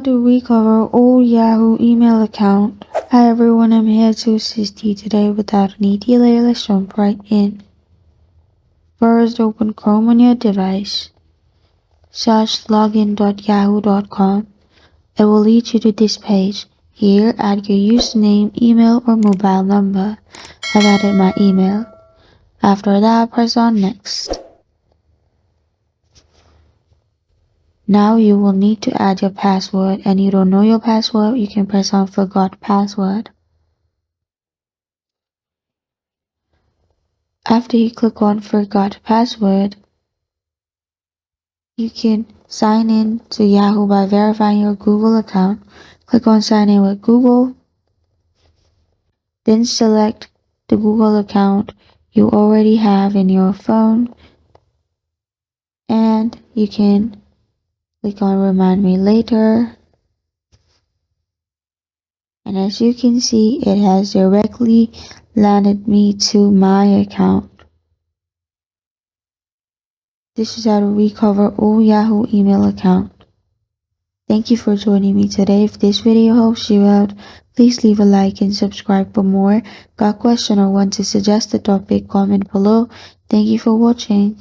to recover old Yahoo email account. Hi everyone, I'm here to assist you today. Without any delay, let's jump right in. First, open Chrome on your device. Search login.yahoo.com. It will lead you to this page. Here, add your username, email, or mobile number. I've added my email. After that, press on Next. Now you will need to add your password, and you don't know your password, you can press on Forgot Password. After you click on Forgot Password, you can sign in to Yahoo by verifying your Google account. Click on Sign in with Google, then select the Google account you already have in your phone, and you can click on Remind Me Later. And as you can see, it has directly landed me to my account. This is how to recover old Yahoo email account. Thank you for joining me today. If this video helps you out, please leave a like and subscribe for more. Got a question or want to suggest a topic, comment below. Thank you for watching.